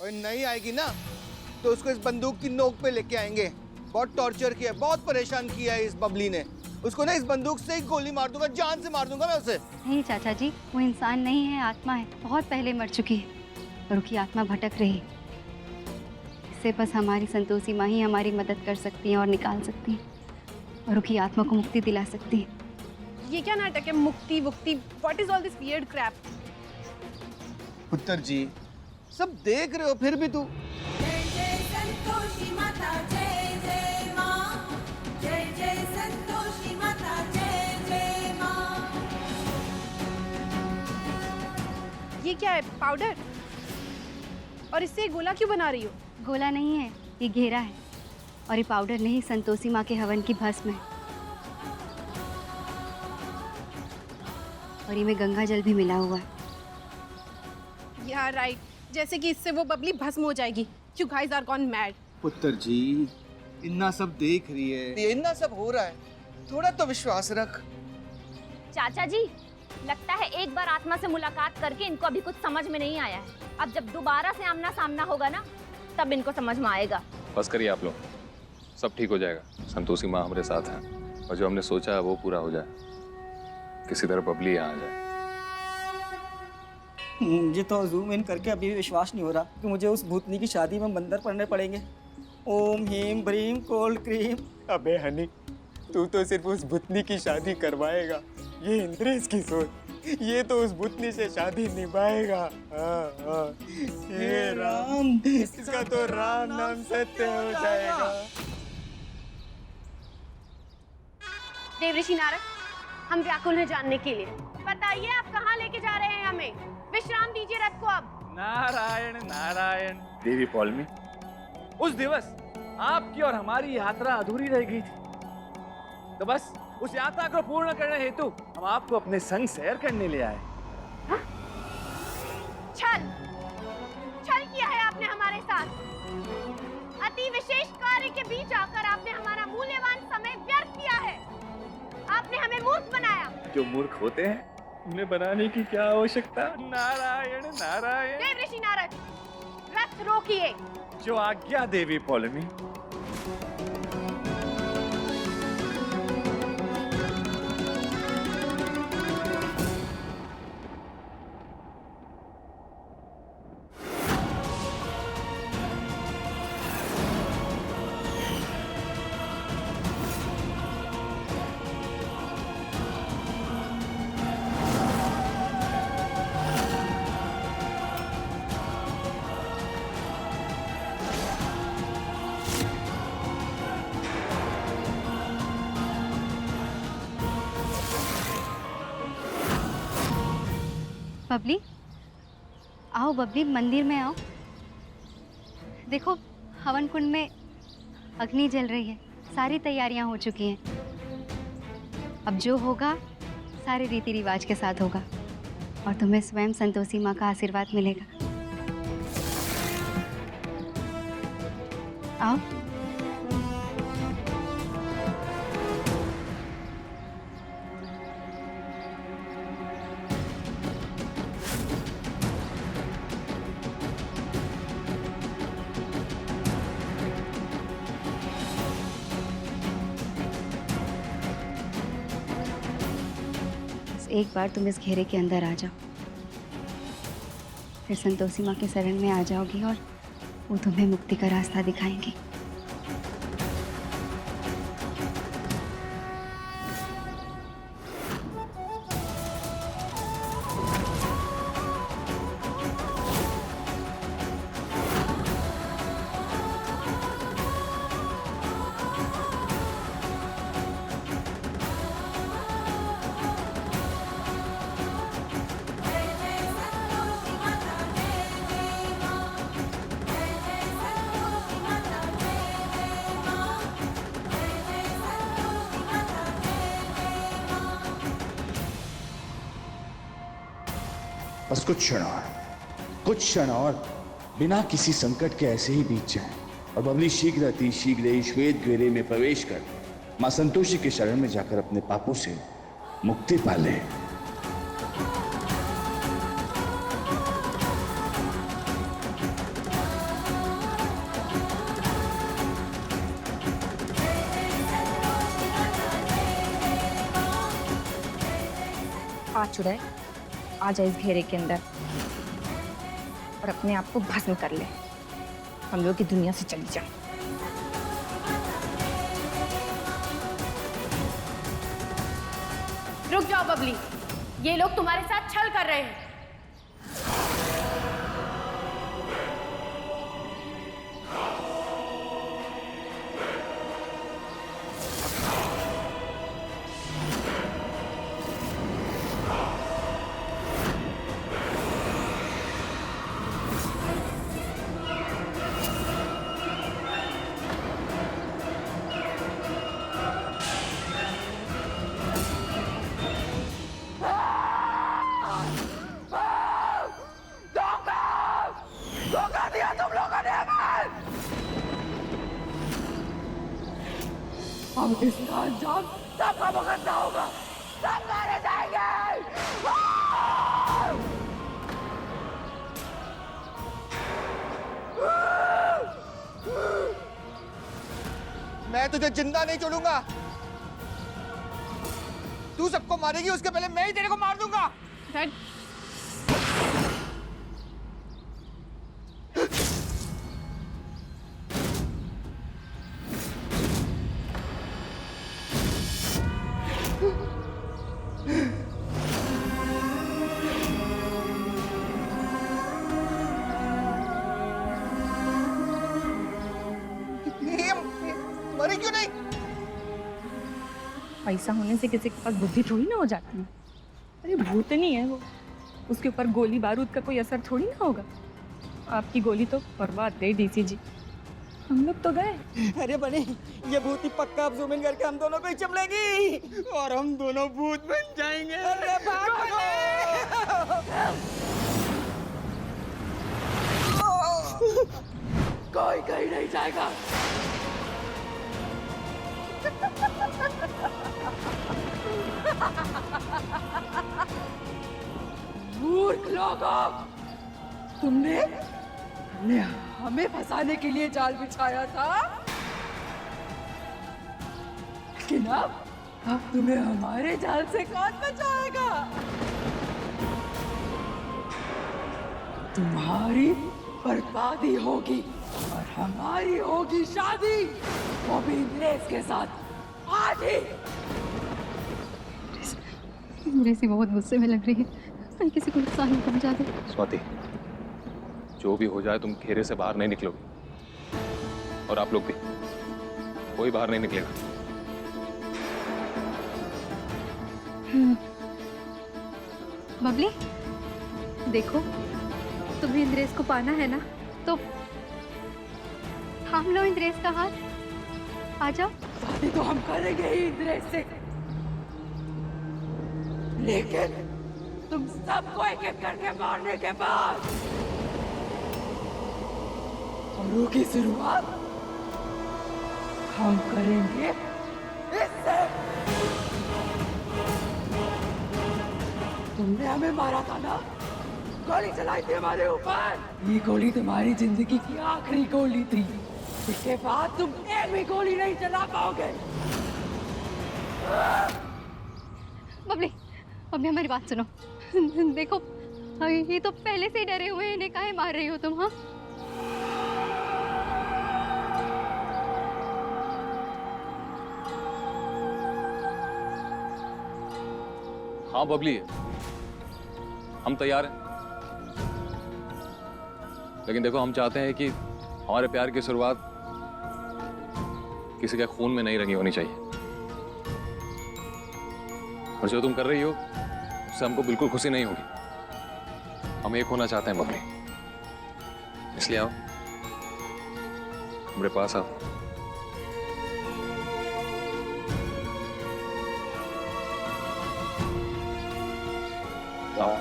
और नहीं आएगी ना तो उसको इस बंदूक की नोक पे लेके आएंगे। बहुत टॉर्चर किया, बहुत परेशान किया है इस बबली ने। उसको ना इस बंदूक से ही गोली मार दूंगा, जान से मार दूंगा मैं उसे। नहीं चाचा जी, वो इंसान नहीं है, आत्मा है, बहुत पहले मर चुकी है और उसकी आत्मा भटक रही है। इससे बस हमारी संतोषी माँ ही हमारी मदद कर सकती हैं और निकाल सकती हैं और उसकी आत्मा को मुक्ति दिला सकती है। ये क्या नाटक है, मुक्ति वुक्ति, what is all this weird crap? पुत्र जी सब देख रहे हो फिर भी तू। जय जय संतोषी माता, जय जय माँ, जय जय संतोषी माता, जय जय माँ। ये क्या है, पाउडर? और इससे गोला क्यों बना रही हो? गोला नहीं है, ये घेरा है और ये पाउडर नहीं, संतोषी माँ के हवन की भस्म है और इनमें गंगा जल भी मिला हुआ है। यार राइट, जैसे कि इससे वो बबली भस्म हो जाएगी। You guys are gone mad. पुत्र जी इन्ना सब देख रही है, ये इन्ना सब हो रहा है, थोड़ा तो विश्वास रख। चाचा जी, लगता है एक बार आत्मा से मुलाकात करके इनको अभी कुछ समझ में नहीं आया है। अब जब दोबारा से आमना सामना होगा ना, तब इनको समझ में आएगा। बस करिए आप लोग, सब ठीक हो जाएगा। संतोषी माँ हमारे साथ हैं और जो हमने सोचा है वो पूरा हो जाए। किसी तरह बबली यहाँ आ जाए। मुझे तो जूम इन करके अभी भी विश्वास नहीं हो रहा कि मुझे उस भूतनी की शादी में मंदिर पढ़ने पड़ेंगे। ओम हीम ब्रीम कोल्ड क्रीम। अबे हनी, तू तो सिर्फ उस भूतनी की शादी करवाएगा, ये इंद्रेश की सोच। ये तो उस भूतनी से शादी निभाएगा। हाँ। हे राम, इसका तो राम नाम सत्य हो जाएगा। देव ऋषि नारद, हम व्याकुल हैं जानने के लिए। बताइए आप कहाँ लेके जा रहे हैं हमें? विश्राम दीजिए रथ को अब। नारायण नारायण। देवी पौलमी, उस दिवस आपकी और हमारी यात्रा अधूरी रह गई थी, तो बस उस यात्रा को पूर्ण करने हेतु हम आपको अपने संग सैर करने ले आए। छल किया है आपने हमारे साथ। अति विशेष कार्य के बीच आकर आपने हमारा मूल्यवान समय व्यर्थ किया है। आपने हमें मूर्ख बनाया। जो मूर्ख होते हैं उन्हें बनाने की क्या आवश्यकता। नारायण नारायण। देव ऋषि नारद, रथ रोकिए। जो आज्ञा देवी पौलमी। बबली आओ, बबली मंदिर में आओ। देखो हवन कुंड में अग्नि जल रही है, सारी तैयारियां हो चुकी हैं। अब जो होगा सारे रीति रिवाज के साथ होगा और तुम्हें स्वयं संतोषी माँ का आशीर्वाद मिलेगा। आओ। एक बार तुम इस घेरे के अंदर आ जाओ, फिर संतोषी माँ के शरण में आ जाओगी और वो तुम्हें मुक्ति का रास्ता दिखाएंगी। बस कुछ क्षण और बिना किसी संकट के ऐसे ही बीत जाएं और बबली शीघ्र अति शीघ्र ही श्वेत घेरे में प्रवेश कर मां संतोषी के शरण में जाकर अपने पापों से मुक्ति पा ले। हाथ छुड़ाए, आ जाए इस घेरे के अंदर और अपने आप को भस्म कर ले, हम लोग की दुनिया से चली जाए। रुक जाओ बबली, ये लोग तुम्हारे साथ छल कर रहे हैं। हम इसका अंजाम सबका भुगतना होगा, सब मारे जाएंगे। मैं तुझे जिंदा नहीं छोड़ूंगा। तू सबको मारेगी, उसके पहले मैं ही तेरे को मार दूंगा। मरी क्यों नहीं? पैसा होने से किसी के पास बुद्धि थोड़ी ना हो जाती है। अरे भूतनी है वो, उसके ऊपर गोली बारूद का कोई असर थोड़ी ना होगा। आपकी गोली तो बर्बाद गई डीसी जी, हम लोग तो गए। अरे बने, ये भूत ही पक्का अब जूम इन करके हम दोनों को ही चमलेगी और हम दोनों भूत बन जाएंगे। अरे कोई कहीं नहीं जाएगा। मूर्ख लोगों, तुमने हमें फंसाने के लिए जाल बिछाया था, लेकिन अब तुम्हें हमारे जाल से कौन बचाएगा? तुम्हारी बर्बादी होगी और हमारी होगी शादी, वो भी इंद्रेश के साथ। आज ही इंद्रेसी बहुत गुस्से में लग रही है, कहीं किसी को नुकसान नहीं पहुंचा दे। स्वाति, जो भी हो जाए तुम घेरे से बाहर नहीं निकलोगे, और आप लोग भी, कोई बाहर नहीं निकलेगा। बबली, देखो तुम्हें इंद्रेश को पाना है ना, तो थाम लो इंद्रेश का हाथ, आ जाओ। शादी तो हम करेंगे ही इंद्रेश से, लेकिन तुम सबको एक एक करके मारने के बाद हमलों की शुरुआत हम करेंगे इससे। तुमने हमें मारा था ना, गोली चलाई थी हमारे ऊपर, ये गोली तुम्हारी जिंदगी की आखिरी गोली थी। इसके बाद तुम एक भी गोली नहीं चला पाओगे। बबली, बबली हमारी बात सुनो। देखो ये तो पहले से ही डरे हुए हैं, इन्हें काहे मार रही हो तुम? हाँ बबली, हम तैयार हैं, लेकिन देखो हम चाहते हैं कि हमारे प्यार की शुरुआत किसी के खून में नहीं रंगी होनी चाहिए, और जो तुम कर रही हो उससे हमको बिल्कुल खुशी नहीं होगी। हम एक होना चाहते हैं बबली, इसलिए आओ हमारे पास आओ। आओ।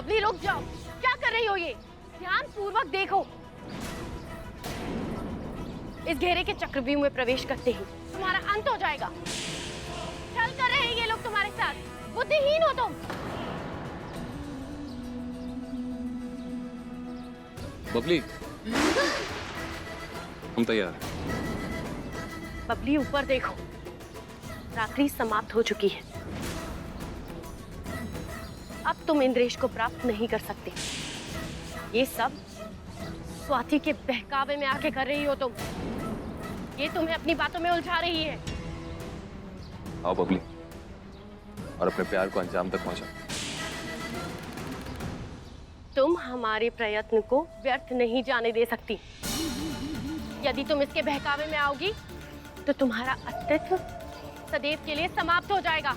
बबली रुक जाओ, क्या कर रही हो ये? ध्यान पूर्वक देखो। इस घेरे के चक्रव्यूह में प्रवेश करते ही तुम्हारा अंत हो जाएगा। छल कर रहे हैं ये लोग तुम्हारे साथ, बुद्धिहीन हो तुम। बबली, हम तैयार हैं। बबली ऊपर देखो, रात्रि समाप्त हो चुकी है। अब तुम इंद्रेश को प्राप्त नहीं कर सकते। ये सब स्वाति के बहकावे में आके कर रही हो तुम। ये तुम्हें अपनी बातों में उलझा रही है। आओ बबली, और अपने प्यार को अंजाम तक पहुंचाओ। तुम हमारे प्रयत्न को व्यर्थ नहीं जाने दे सकती। यदि तुम इसके बहकावे में आओगी तो तुम्हारा अस्तित्व सदैव के लिए समाप्त हो जाएगा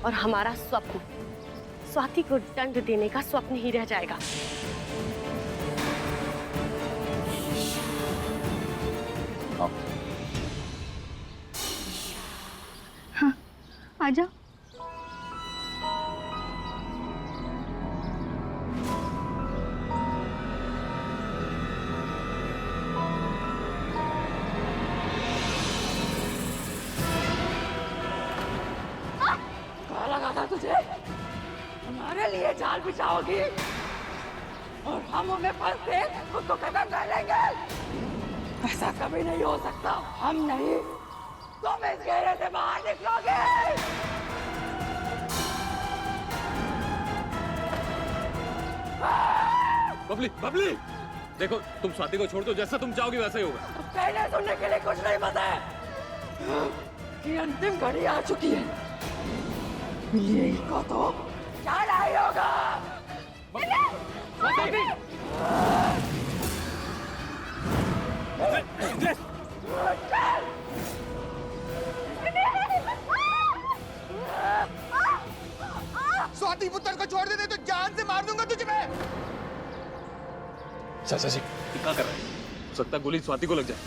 और हमारा स्वप्न स्वाति को दंड देने का स्वप्न ही रह जाएगा। आओ। हाँ, आजा। लगा था तुझे हमारे लिए जाल बिछाओगी और हम उन्हें फंस के खुद को खत्म कर लेंगे। ऐसा कभी नहीं हो सकता। हम नहीं, तुम इस घेरे से बाहर निकलोगे। बबली, बबली, देखो तुम स्वाति को छोड़ दो, जैसा तुम चाहोगे वैसा ही होगा। कहने सुनने के लिए कुछ नहीं पता है कि अंतिम घड़ी आ चुकी है। यही को तो क्या नहीं होगा। स्वाति पुत्र को छोड़ दे तो जान से मार दूंगा तुझे मैं। चाचा जी, क्या कर रहे हैं? हो सकता है गोली स्वाति को लग जाए।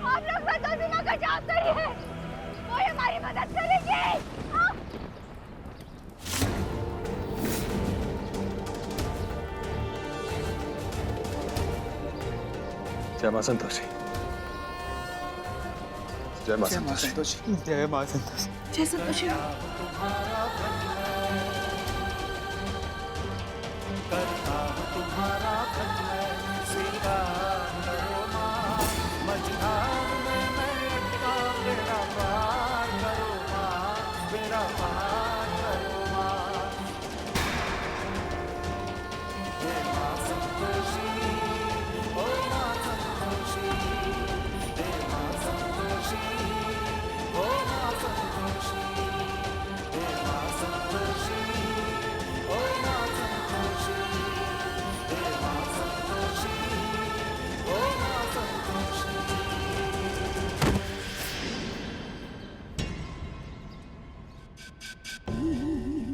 आप लोग संतोषी माँ का जाप करिए, वो हमारी मदद करेंगे। जय मां संतोषी। जय मां संतोषी। जय मां संतोषी। जय संतोषी।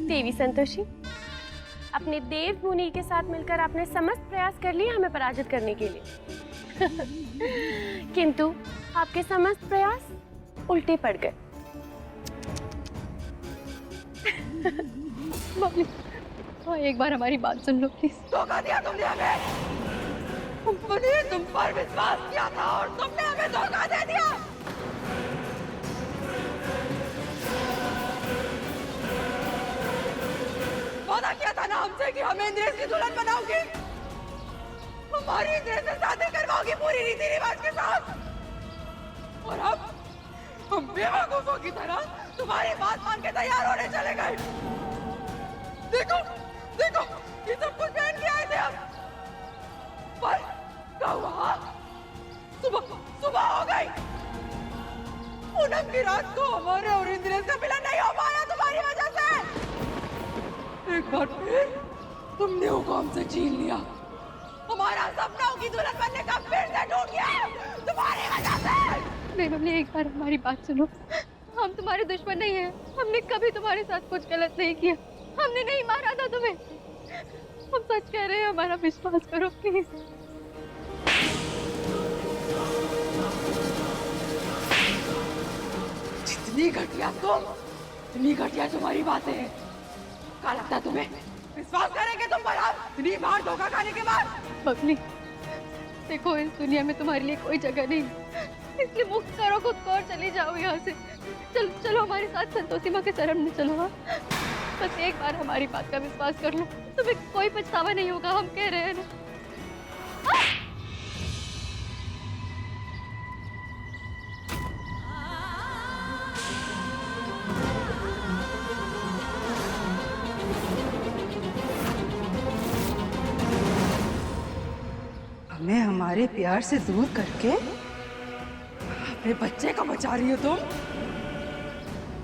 देवी संतोषी, अपने देव मुनि के साथ मिलकर आपने समस्त प्रयास कर लिए हमें पराजित करने के लिए। किंतु आपके समस्त प्रयास उल्टे पड़ गए। बबली, हाँ, एक बार हमारी बात सुन लो प्लीज। धोखा दिया तुमने हमें। हमने तुम पर विश्वास किया था और तुमने हमें धोखा दे दिया। वादा किया था ना हमसे कि हमें इंद्रेश की दुल्हन बनाओगी, हमारी इंद्रेश से शादी करवाओगी पूरी रीति रिवाज के साथ। और अब हम बेवकूफों की तरह तुम्हारी बात मान के तैयार होने चले गए। देखो देखो, ये सब कुछ पहन के आए थे हम, पर क्या हुआ? सुबह सुबह हो गई। पूनम की रात को हमारे और इंद्रेश का मिलन नहीं हो पाया तुम्हारी वजह से। एक बार फिर तुमने हुक्म से छीन लिया। हमारा सपनों की दुल्हन बनने का फिर से टूट गया तुम्हारी वजह से। नहीं बबली, एक बार हमारी बात सुनो। हम तुम्हारे दुश्मन नहीं हैं। हमने कभी तुम्हारे साथ कुछ गलत नहीं किया। हमने नहीं मारा था तुम्हें। हम सच कह रहे हैं, हमारा विश्वास करो प्लीज। जितनी घटिया तुम, इतनी घटिया तुम्हारी बातें हैं। क्या लगता है तुम्हें विश्वास करेंगे तुम पर हम इतनी बार धोखा खाने के बाद? बबली, देखो इस दुनिया में तुम्हारे लिए कोई जगह नहीं, इसलिए मुक्त करो खुद को और चली जाओ यहाँ से। चलो चलो हमारे साथ संतोषी माँ के शरण में चलो। हाँ, बस एक बार हमारी बात का विश्वास कर लो, तुम्हें कोई पछतावा नहीं होगा, हम कह रहे हैं ना। हमें हमारे प्यार से दूर करके अपने बच्चे को बचा रही हो तुम।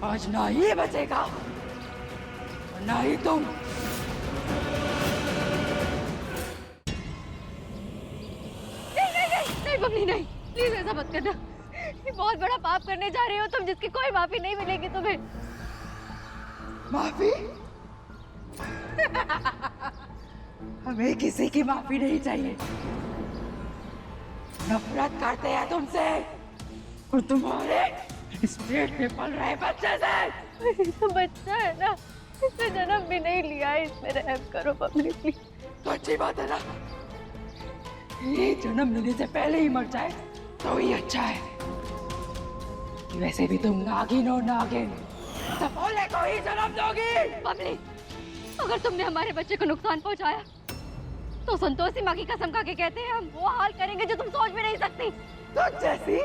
आज ना ही बचेगा और ना ही तुम। नहीं बबली नहीं, प्लीज ऐसा मत करना। ये बहुत बड़ा पाप करने जा रहे हो तुम, जिसकी कोई माफी नहीं मिलेगी तुम्हें। माफी? हमें किसी की माफी नहीं चाहिए। नफरत करते हैं तुमसे और तुम्हारे इस पेट में पल रहे बच्चे से। तो बच्चा है ना, इसने जन्म भी नहीं लिया है, इसमें रहम करो बबली प्लीज। तो अच्छी बात है ना, ये जन्म लेने से पहले ही मर जाए तो ही अच्छा है। वैसे भी तुम नागिन हो नागिन, तो बोले को ही जन्म दोगी। बबली, अगर तुमने हमारे बच्चे को नुकसान पहुंचाया तो संतोषी माँ की कसम खा के कहते हैं हम वो हाल करेंगे जो तुम सोच भी नहीं सकती। तुम जैसी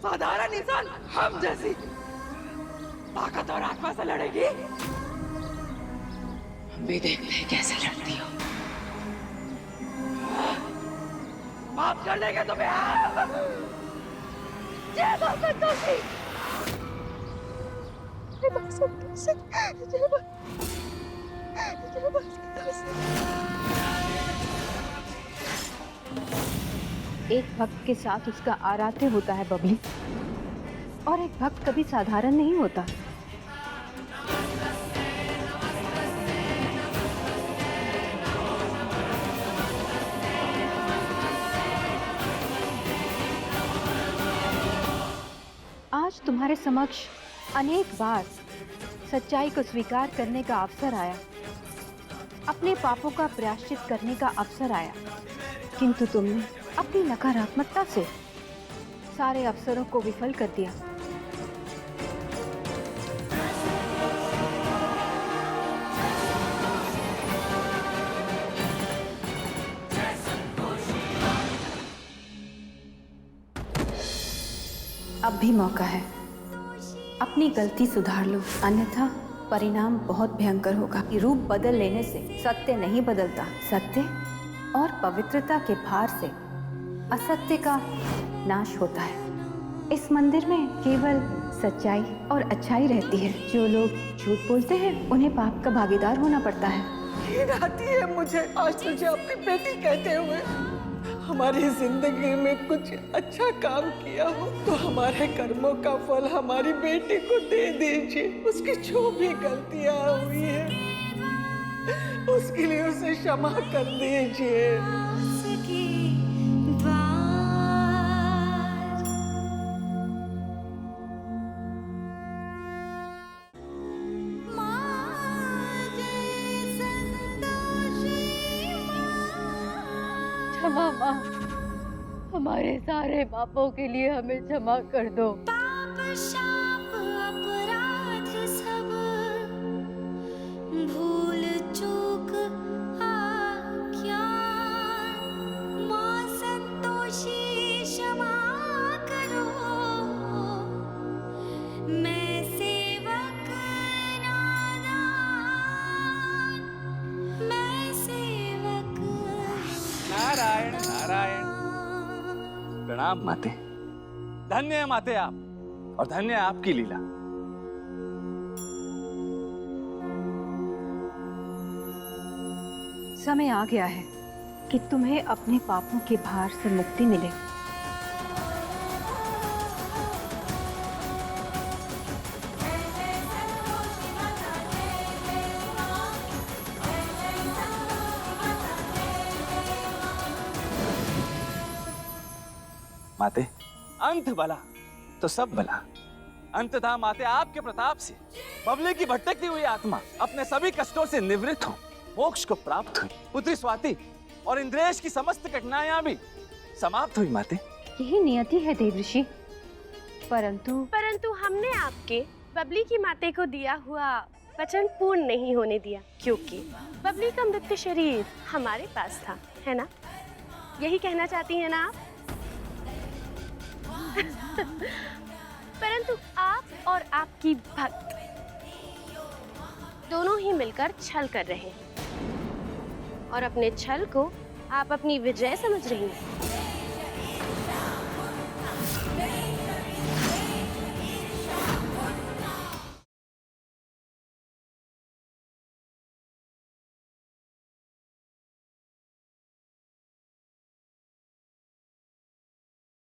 साधारण इंसान हम जैसी ताकत और आत्मा से लड़ेगी। हम भी देखते हैं कैसे लड़ती हो। माफ कर देंगे तुम्हें। जय मां संतोषी। जय मां संतोषी। जय मां संतोषी। एक भक्त के साथ उसका आराध्य होता है बबली, और एक भक्त कभी साधारण नहीं होता। आज तुम्हारे समक्ष अनेक बार सच्चाई को स्वीकार करने का अवसर आया, अपने पापों का प्रायश्चित करने का अवसर आया, किंतु तुमने अपनी नकारात्मकता से सारे अवसरों को विफल कर दिया। अब भी मौका है, अपनी गलती सुधार लो, अन्यथा परिणाम बहुत भयंकर होगा। रूप बदल लेने से सत्य नहीं बदलता, सत्य और पवित्रता के भार से असत्य का नाश होता है। इस मंदिर में केवल सच्चाई और अच्छाई रहती है। जो लोग झूठ बोलते हैं उन्हें पाप का भागीदार होना पड़ता है। घिन आती है मुझे आज तुझे अपनी बेटी कहते हुए। हमारी जिंदगी में कुछ अच्छा काम किया हो तो हमारे कर्मों का फल हमारी बेटी को दे दीजिए। उसकी जो भी गलतियां हुई है उसके लिए उसे क्षमा कर दीजिए। क्षमा माँ, हमारे सारे पापों के लिए हमें क्षमा कर दो। पाप शाप अपराध सब भूल चूक आज्ञान माँ संतोषी क्षमा करो। मैं सेवक नादान, मैं सेवक। नारायण नारायण। प्रणाम माते। धन्य है माते आप, और धन्य है आपकी लीला। समय आ गया है कि तुम्हें अपने पापों के भार से मुक्ति मिले। माते, अंत भला तो सब भला। अंततः माते आपके प्रताप से बबली की भटकती हुई आत्मा अपने सभी कष्टों से निवृत्त हो मोक्ष को प्राप्त हुई। पुत्री स्वाति और इंद्रेश की समस्त कठिनाइयां भी समाप्त हुई माते। यही नियति है देवऋषि। परंतु हमने आपके बबली की माते को दिया हुआ वचन पूर्ण नहीं होने दिया, क्योंकि बबली का मृत्यु शरीर हमारे पास था, है ना? यही कहना चाहती हैं ना आप? परंतु आप और आपकी भक्त दोनों ही मिलकर छल कर रहे हैं और अपने छल को आप अपनी विजय समझ रही हैं।